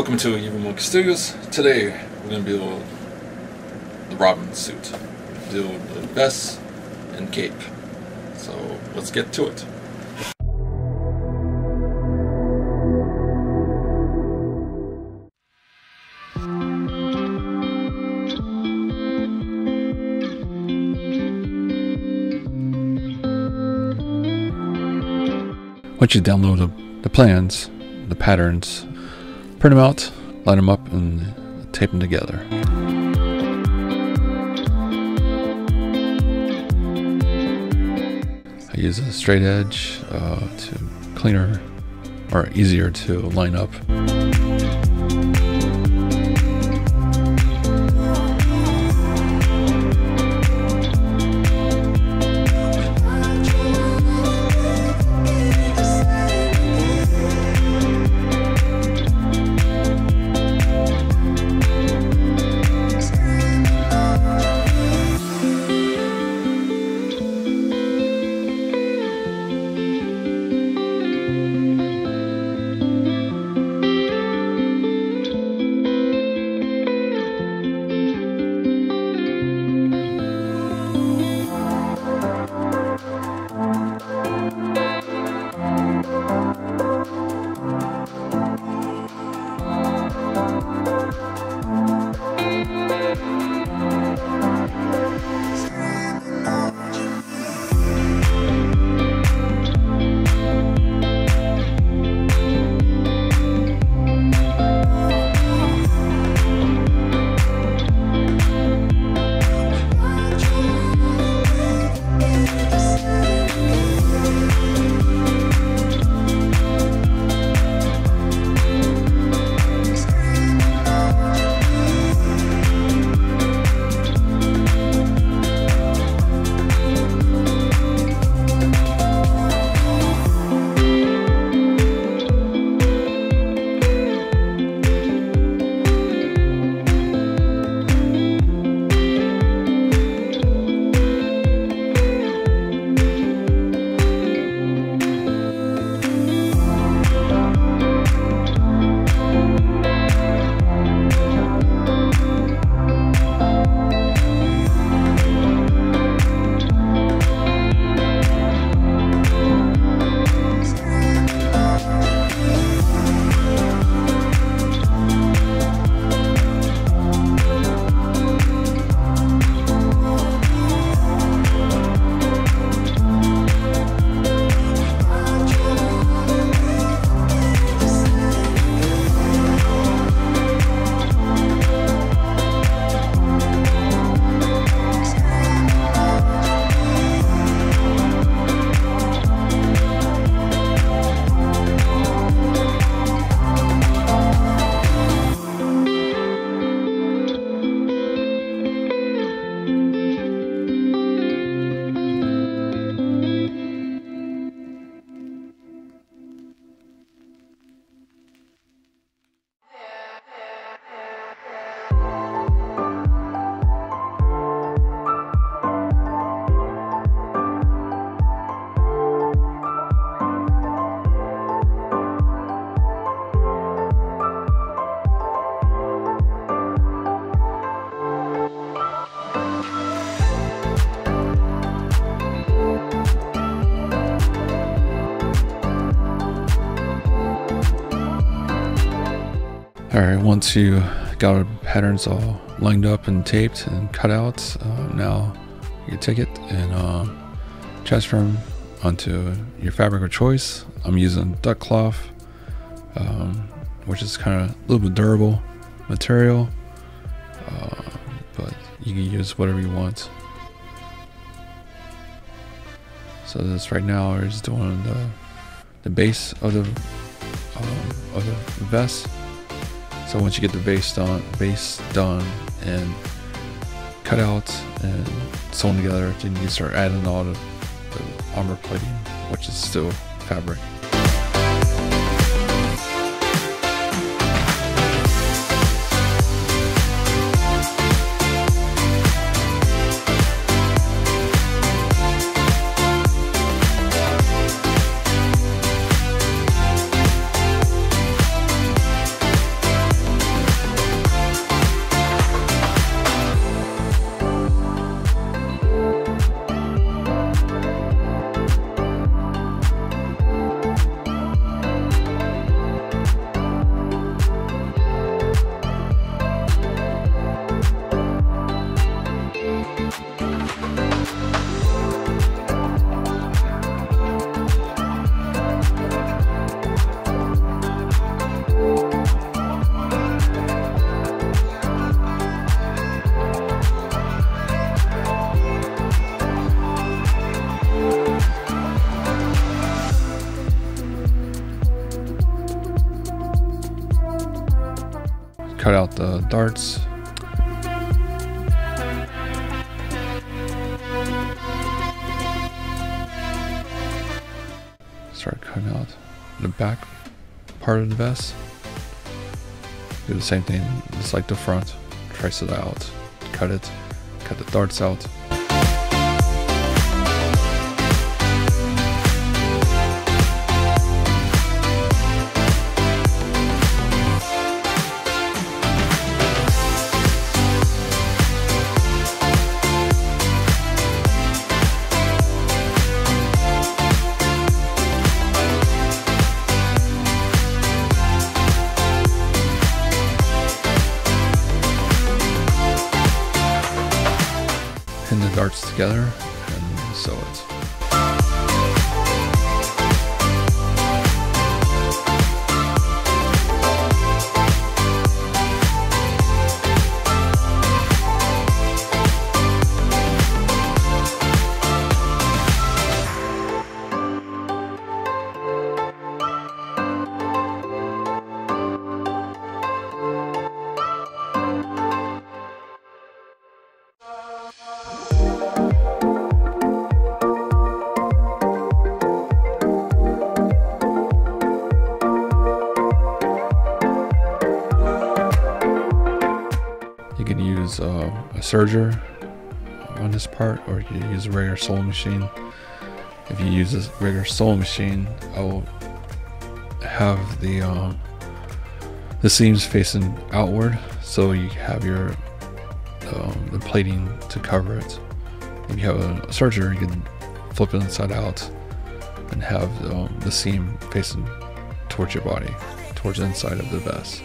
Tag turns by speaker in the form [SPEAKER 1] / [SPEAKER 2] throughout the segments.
[SPEAKER 1] Welcome to unwanted Studios. Today we're going to build the Robin suit. Build the vest and cape. So let's get to it. Once you download the plans, the patterns, print them out, line them up, and tape them together. I use a straight edge to cleaner or easier to line up. Alright, once you got our patterns all lined up and taped and cut out, now you take it and transfer them onto your fabric of choice. I'm using duck cloth, which is kind of a little bit durable material, but you can use whatever you want. So this right now is doing the base of the vest. So once you get the base done and cut out and sewn together, then you can start adding all the armor plating, which is still fabric. cut out the darts. Start cutting out the back part of the vest. Do the same thing, just like the front. Trace it out, cut the darts out. Pin the darts together and sew it. You can use a serger on this part, or you can use a regular sewing machine. If you use a regular sewing machine, I will have the seams facing outward, so you have your the plating to cover it. If you have a serger, you can flip it inside out and have the seam facing towards your body, towards the inside of the vest.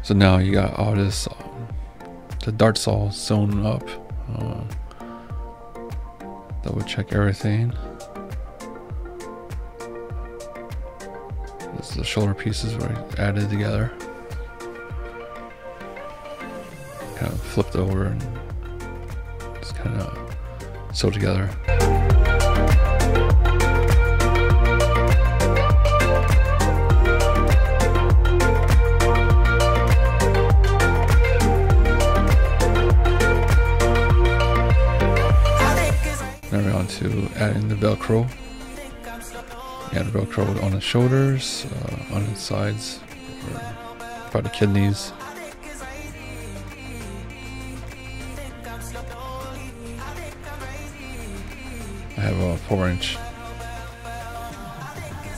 [SPEAKER 1] So now you got all this, the darts all sewn up. Double check everything. This is the shoulder pieces were added together. Kind of flipped over and just kind of sewed together. Now we're on to adding the velcro. Add velcro on the shoulders, on the sides, by the kidneys. I have a 4-inch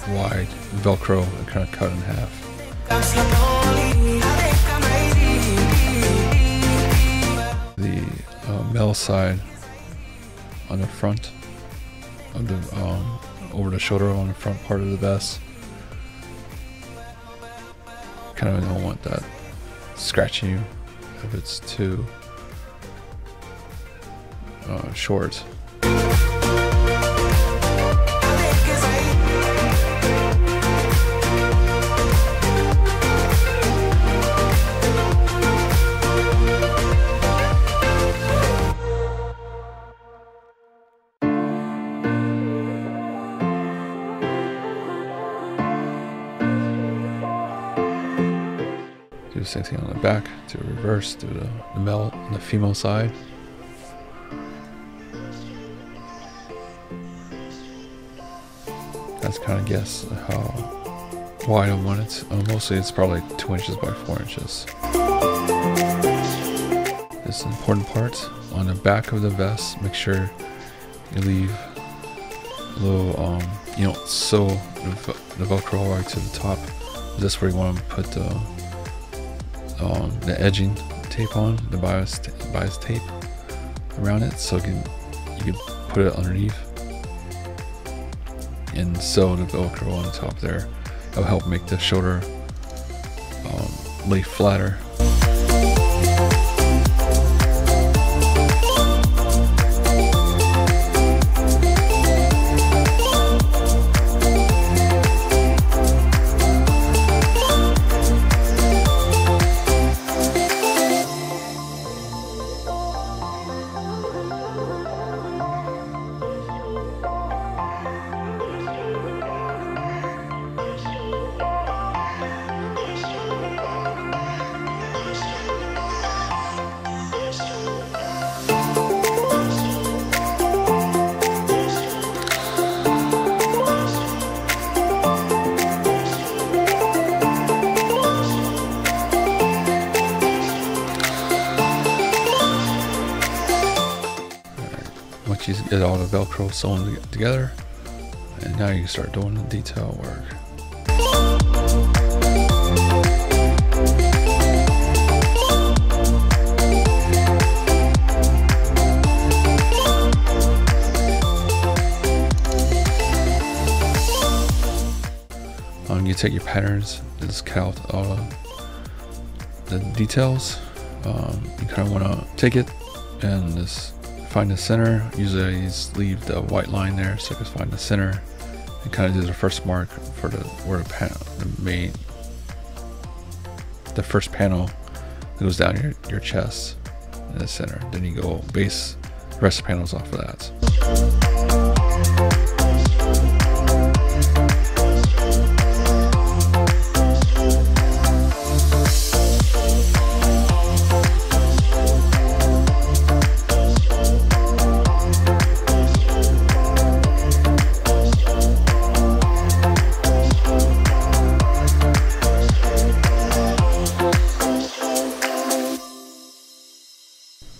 [SPEAKER 1] wide velcro and kind of cut in half. The male side on the front of the over the shoulder on the front part of the vest. Kind of don't want that scratching you if it's too short. Do the same thing on the back, do a reverse, do the male and the female side. That's kind of guess how wide I want it. Mostly it's probably 2 inches by 4 inches. most important part. On the back of the vest, make sure you leave a little, you don't sew the velcro all the way to the top. This is where you want to put the edging tape on, the bias tape around it, so you can put it underneath and sew the velcro on the top there. It'll help make the shoulder lay flatter. Once you get all the velcro sewn together, and now you can start doing the detail work. You take your patterns and just cut out all the details. You kind of want to take it and just find the center. Usually I just leave the white line there so I can find the center and kind of do the first mark for where the first panel goes down your chest in the center. Then you go base the rest of the panels off of that.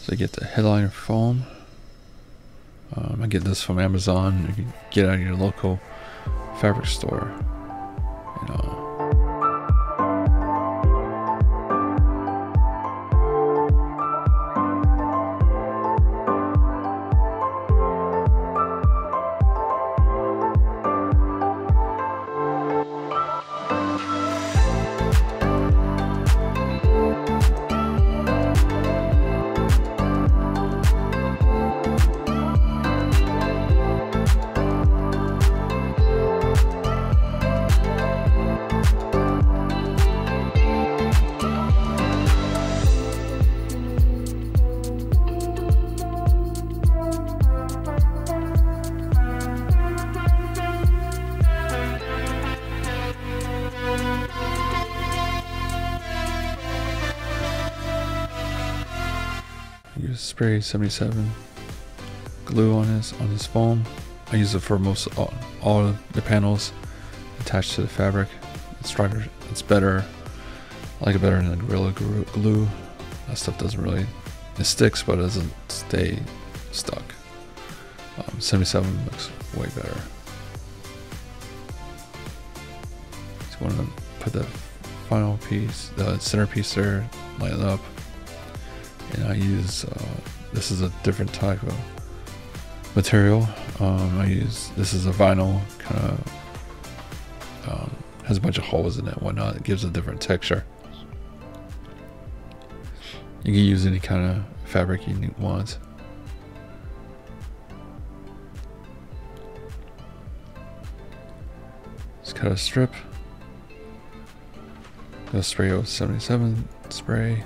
[SPEAKER 1] So get the headliner foam. I get this from Amazon. You can get it at your local fabric store. Use spray 77 glue on this foam. I use it for most all of the panels attached to the fabric. It's stronger. It's better. I like it better than the Gorilla Glue. That stuff doesn't really, it sticks, but it doesn't stay stuck. 77 looks way better. So I'm gonna put the final piece, the center piece there, line it up. And I use, this is a different type of material. This is a vinyl, kind of, has a bunch of holes in it and whatnot. It gives a different texture. You can use any kind of fabric you want. Just cut a strip. Go spray with 77 spray.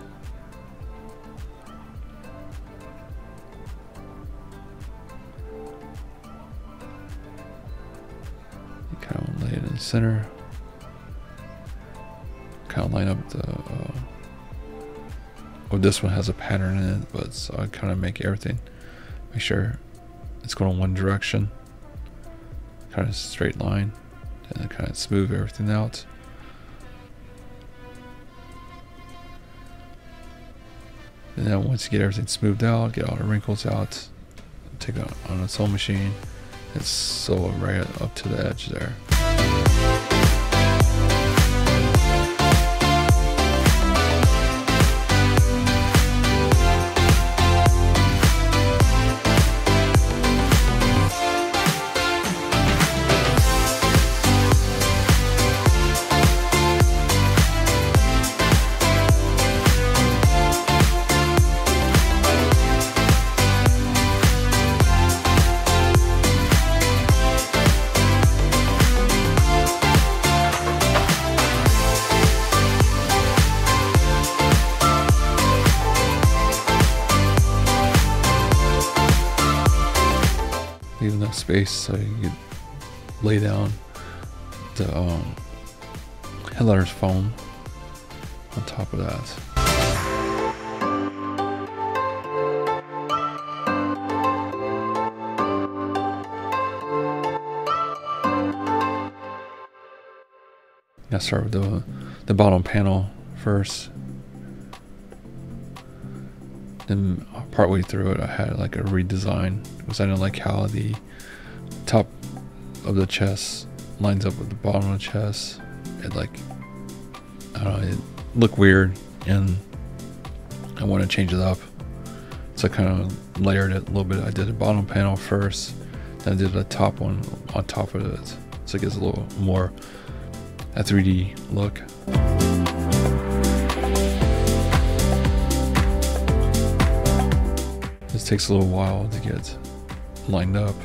[SPEAKER 1] Kind of lay it in the center. Kind of line up the. Oh, this one has a pattern in it, but so I kind of make everything. Make sure it's going in one direction. Kind of straight line, and then kind of smooth everything out. And then once you get everything smoothed out, get all the wrinkles out, take it on a sewing machine, and sew it right up to the edge there. Leave enough space so you can lay down the headliners foam on top of that. Now start with the bottom panel first. Then partway through it, I had like a redesign because I didn't like how the top of the chest lines up with the bottom of the chest. It like, I don't know, it looked weird, and I want to change it up. So I kind of layered it a little bit. I did the bottom panel first, then I did the top one on top of it, so it gives a little more a 3D look. This takes a little while to get lined up.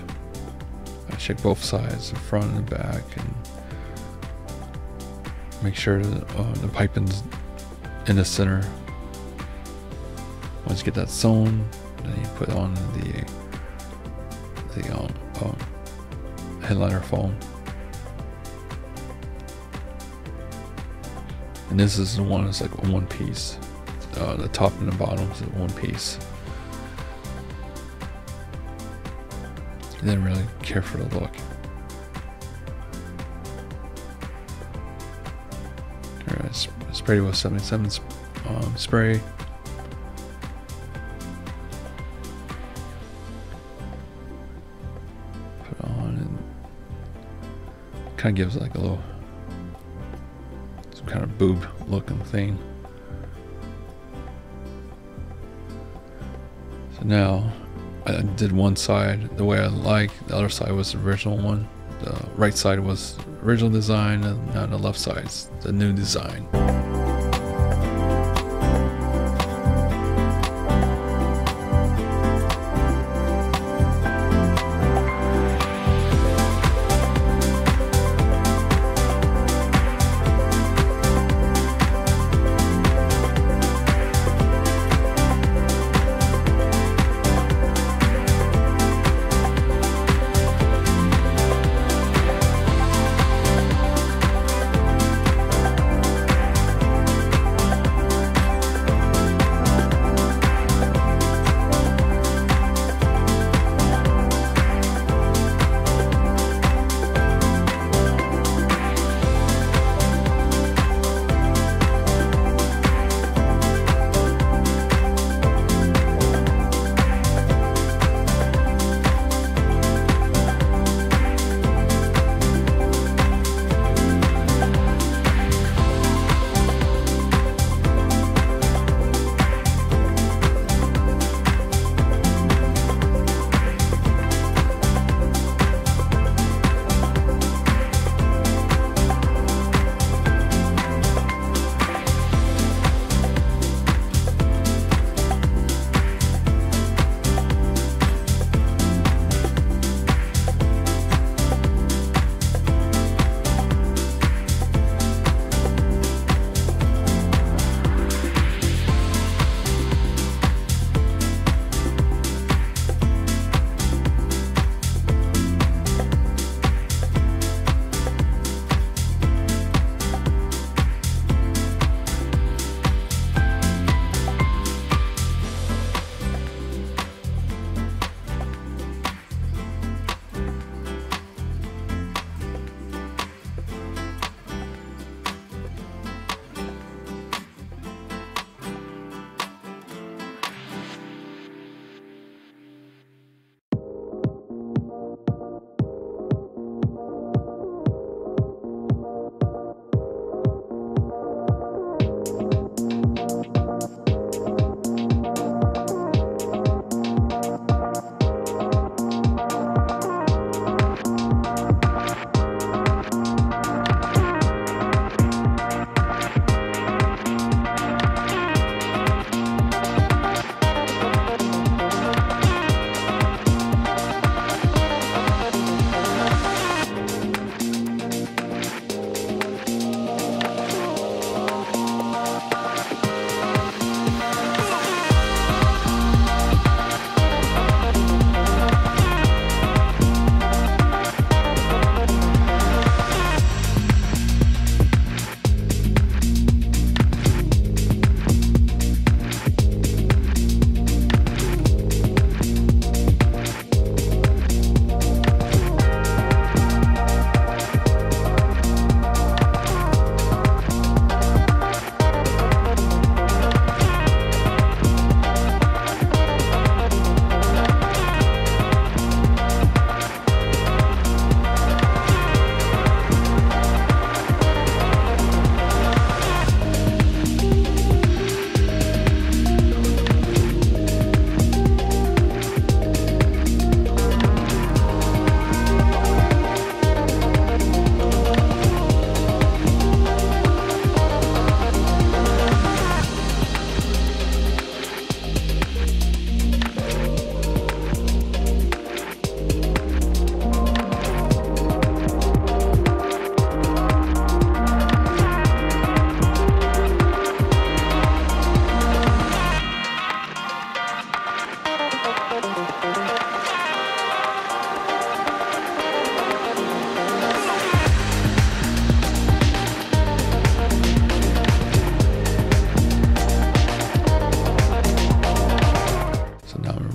[SPEAKER 1] I check both sides, the front and the back, and make sure that the piping's in the center. Once you get that sewn, then you put on the headliner foam. And this is the one that's like one piece. The top and the bottom is one piece. I didn't really care for the look. Alright, sprayed with 77 spray. Put on, and kind of gives like a little, some kind of boob looking thing. So now I did one side the way I like, the other side was the original one. The right side was the original design, and now the left side's the new design.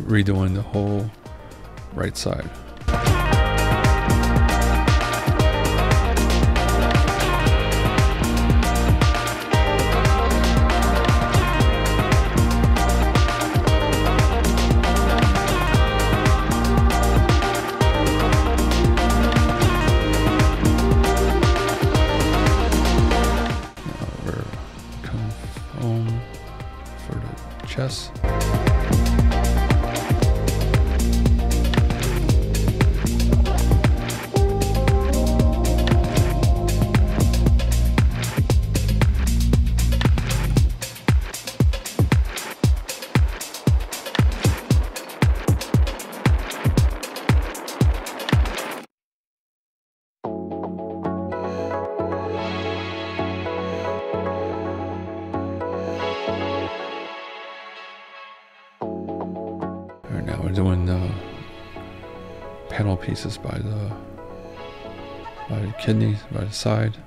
[SPEAKER 1] redoing the whole right side. Chest. Now we're doing panel pieces by the kidneys, by the side.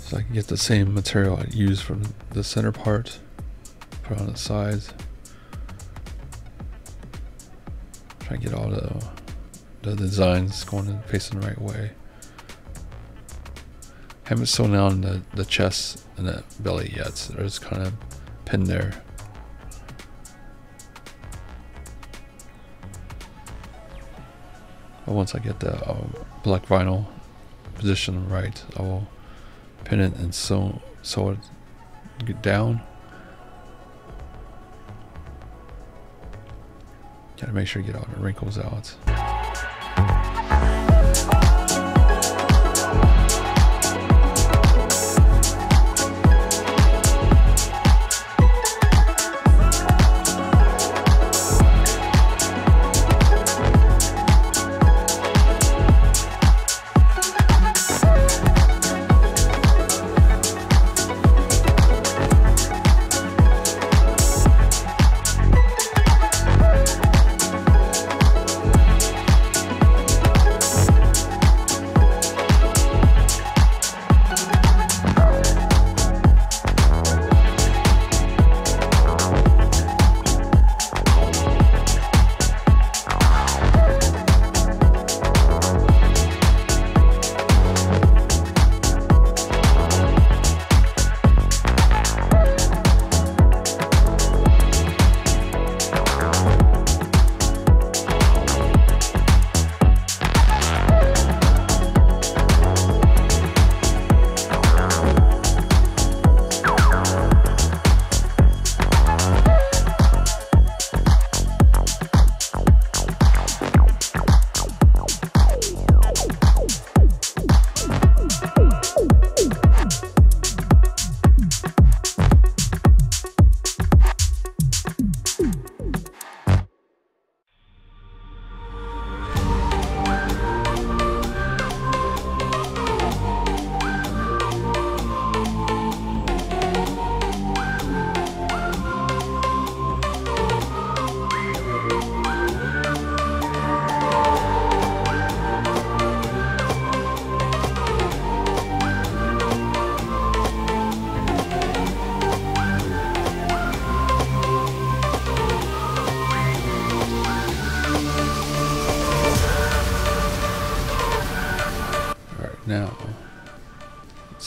[SPEAKER 1] So I can get the same material I use from the center part, put on the sides. Try to get all the designs going and facing the right way. Haven't sewn down the chest and the belly yet, so they're just kind of pinned there. But once I get the black vinyl position right, I will pin it and sew it get down. Gotta make sure you get all the wrinkles out.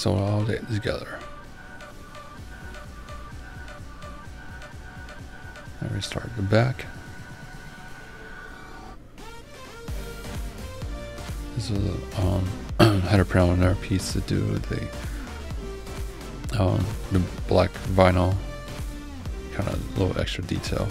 [SPEAKER 1] sew it all together. And we start the back. This is a header print on our piece to do the black vinyl, kind of little extra detail.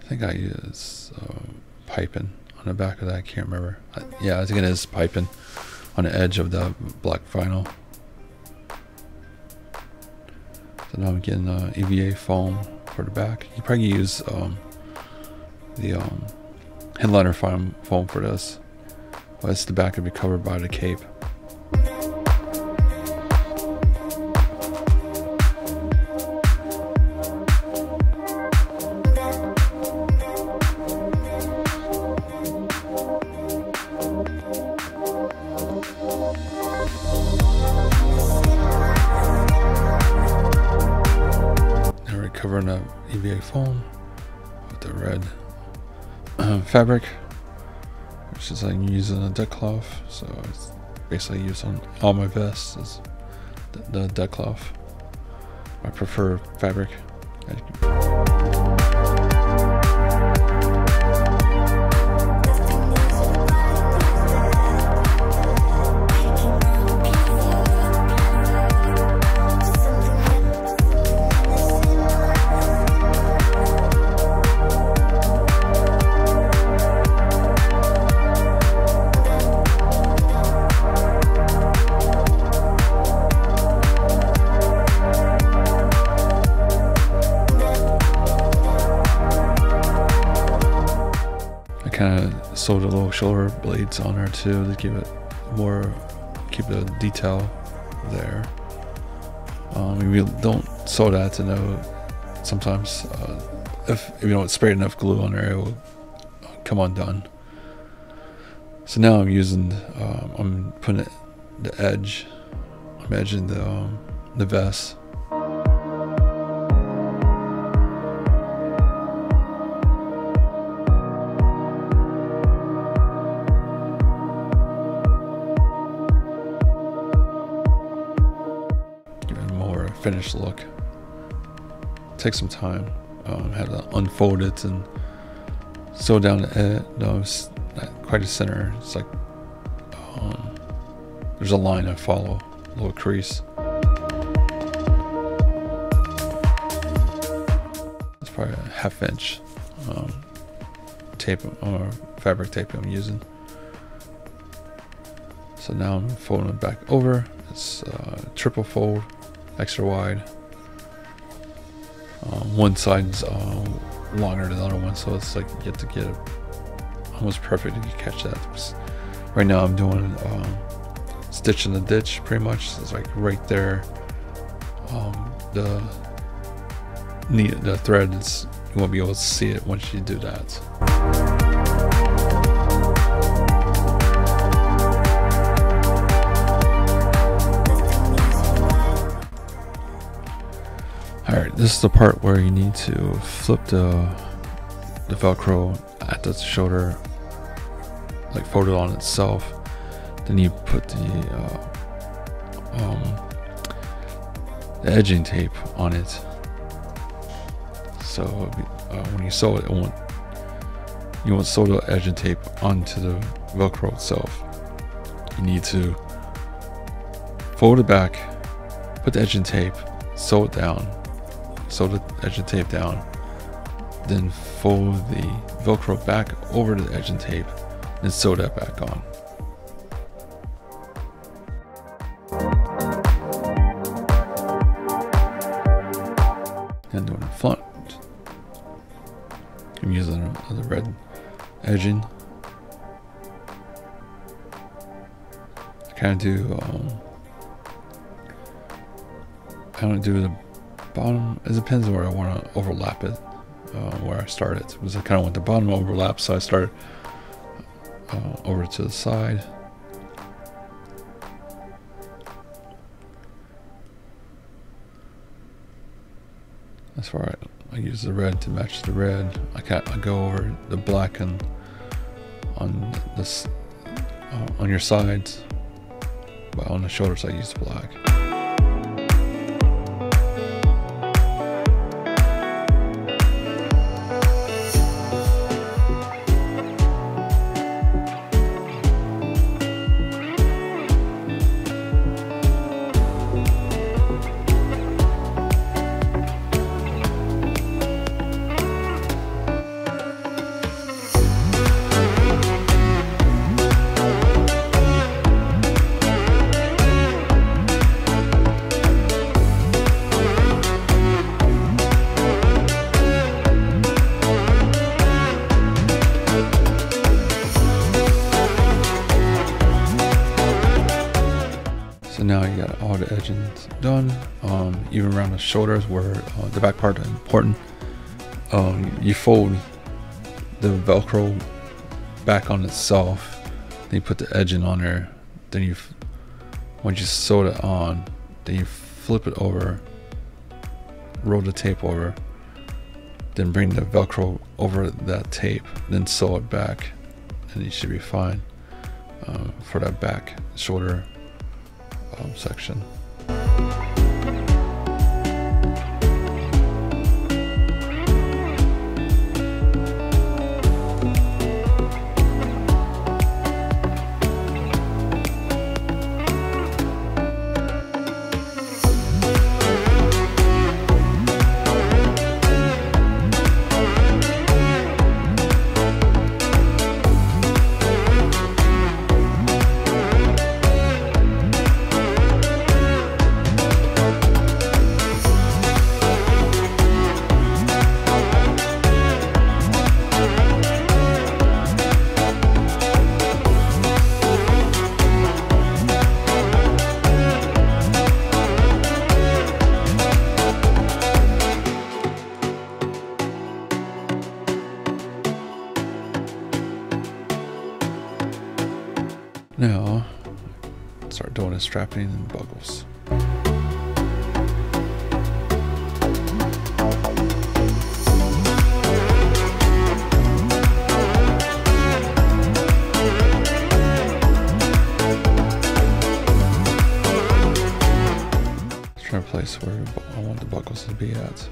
[SPEAKER 1] I think I use piping on the back of that. I can't remember. Yeah, I think it is piping on the edge of the black vinyl. So now I'm getting EVA foam for the back. You probably use the headliner foam for this. But it's the back will be covered by the cape. Covering the EVA foam with the red fabric, which is like using a deck cloth. So it's basically used on all my vests is the deck cloth. My preferred fabric. Kind of sewed a little shoulder blades on her too to give it more, keep the detail there. We don't sew that to know sometimes if you don't spray enough glue on there, it will come undone. So now I'm using I'm putting the edge, I'm edging the vest. Finished look. Take some time. Had to unfold it and sew down the edge. No, it's not quite a center. It's like there's a line I follow, a little crease. It's probably a ½ inch tape or fabric tape I'm using. So now I'm folding it back over. It's triple fold. Extra wide. One side's longer than the other one, so it's like you get to get it almost perfect if you catch that. Right now I'm doing stitch in the ditch pretty much. So it's like right there the threads, you won't be able to see it once you do that. Alright, this is the part where you need to flip the velcro at the shoulder, like fold it on itself. Then you put the edging tape on it. So when you sew it, you won't sew the edging tape onto the velcro itself. You need to fold it back, put the edging tape, sew it down, sew the edging tape down, then fold the velcro back over the edging tape, and sew that back on. And doing the front, I'm using the red edging. I kind of do the bottom. It depends where I want to overlap it, where I started, because I kind of want the bottom overlap, so I started over to the side. That's where I use the red to match the red. I go over the black and on this on your sides, but on the shoulders I use the black. So now you got all the edgings done, even around the shoulders where the back part is important. You fold the velcro back on itself, then you put the edging on there, then once you sew it on, then you flip it over, roll the tape over, then bring the velcro over that tape, then sew it back, and you should be fine for that back shoulder section. Now, start doing the strapping and buckles. Try to place where I want the buckles to be at.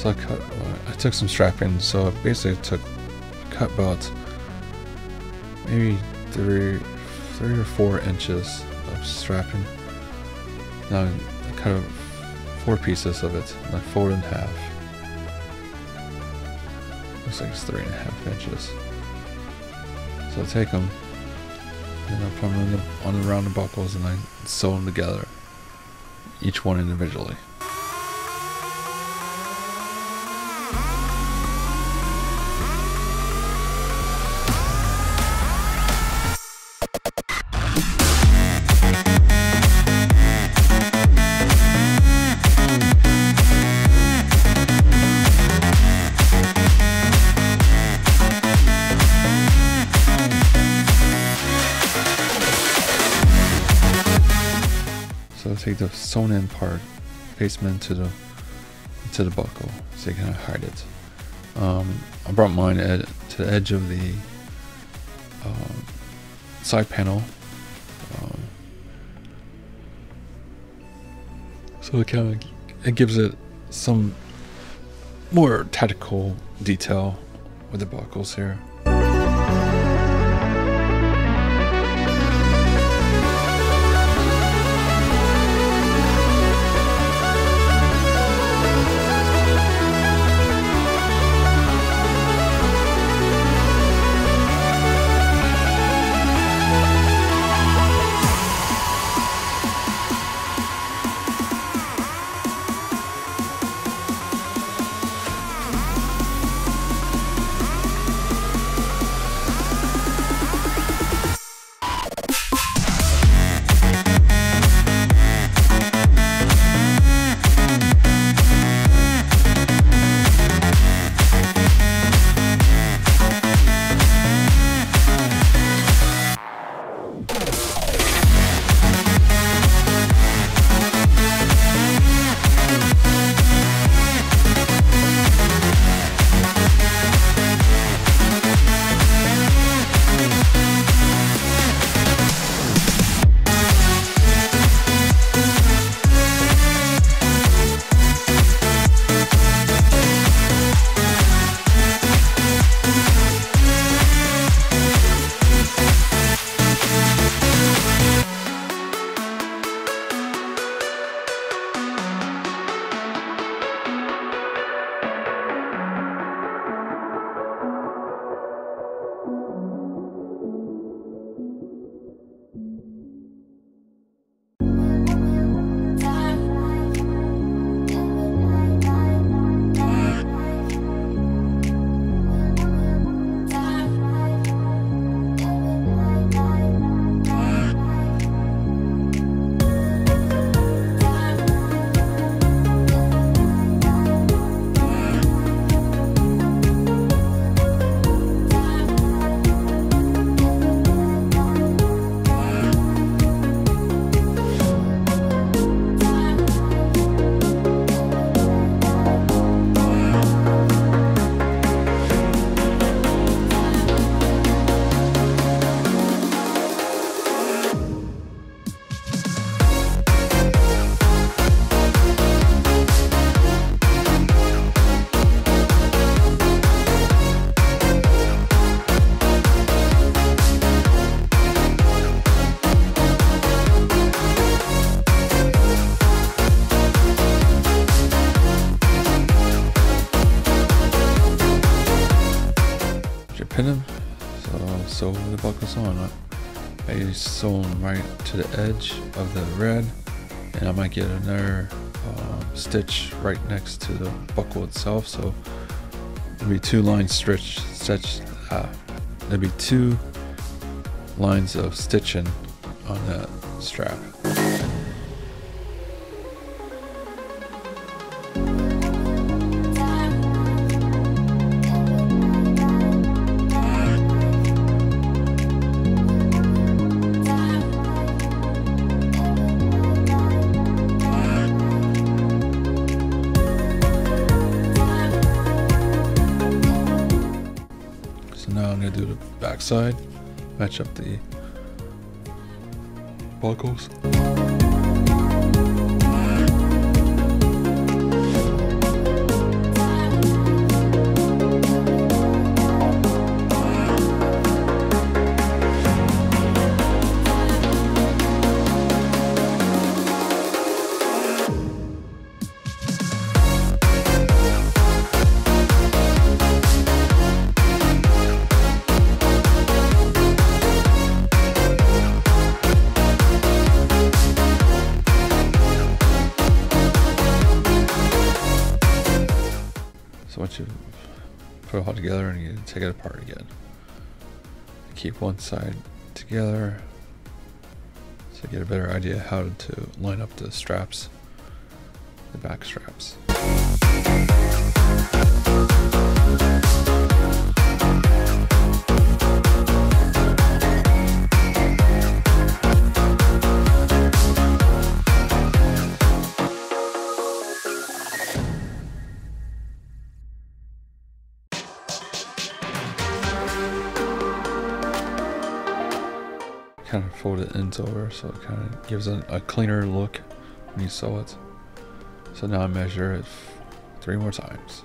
[SPEAKER 1] So I took some strapping, so I basically cut about maybe 3 or 4 inches of strapping. Now I cut 4 pieces of it, and I fold it in half. Looks like it's 3.5 inches. So I take them, and I put them around the buckles, and I sew them together, each one individually. So take the sewn in part, paste them into the buckle so you can hide it. I brought mine to the edge of the side panel, so it gives it some more tactical detail with the buckles here. Pin them, so sew the buckles on. I sew them right to the edge of the red, and I might get another stitch right next to the buckle itself. So there'll be 2 lines there'll be 2 lines of stitching on that strap. Now I'm going to do the back side, match up the buckles. So once you put it all together, and you take it apart again. Keep one side together so get a better idea how to line up the straps, the back straps. Kind of fold it ends over so it kind of gives it a cleaner look when you sew it. So now I measure it 3 more times.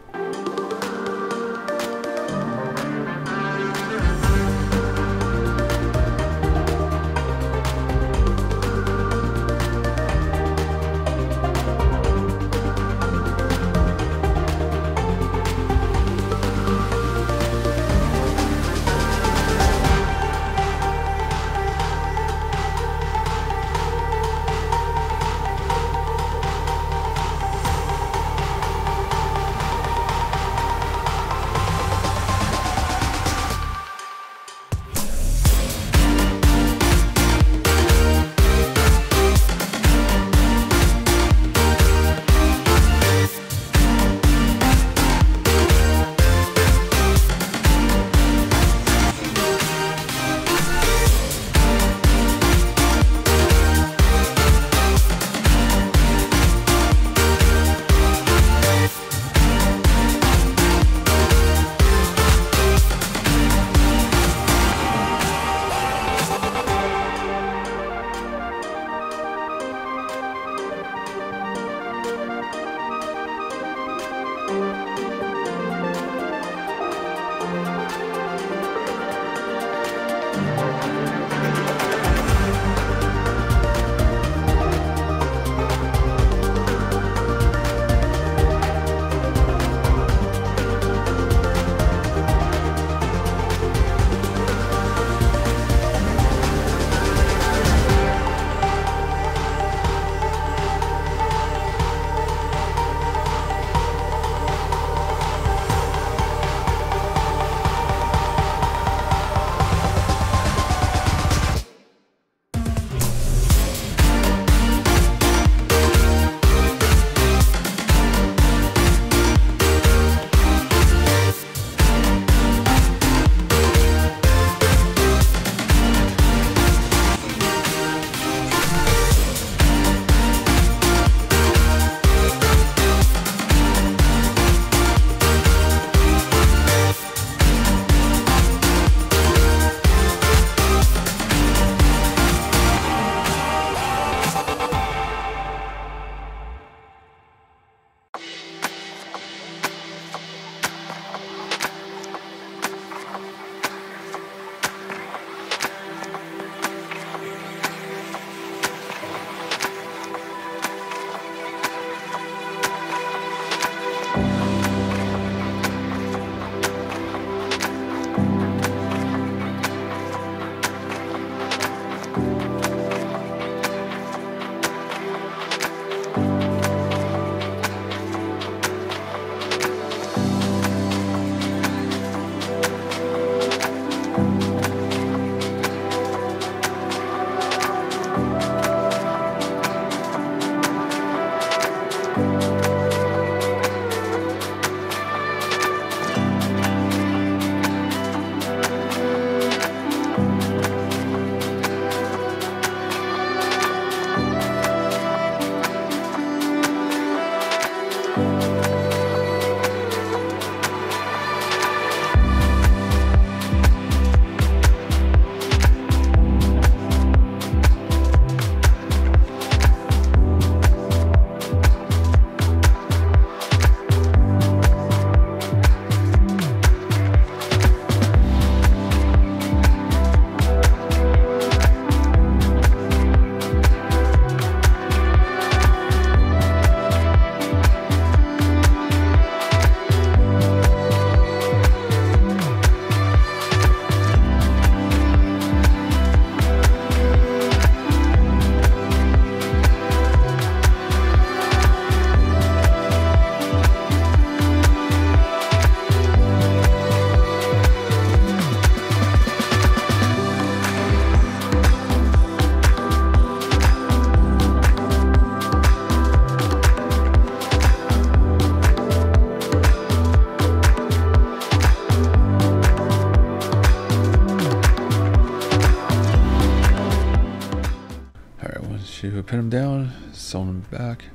[SPEAKER 1] pin them down, sew them back.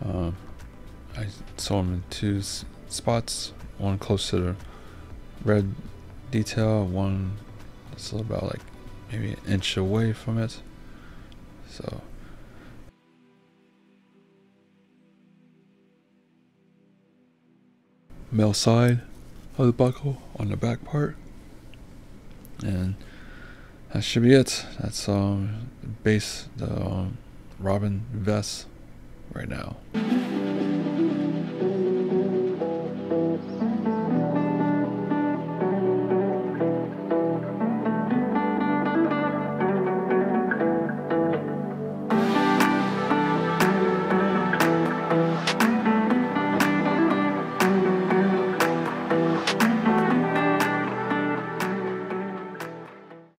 [SPEAKER 1] I sew them in two spots, one close to the red detail, one that's about like maybe an inch away from it. So male side of the buckle on the back part, and that should be it. That's the base, the Robin vest right now.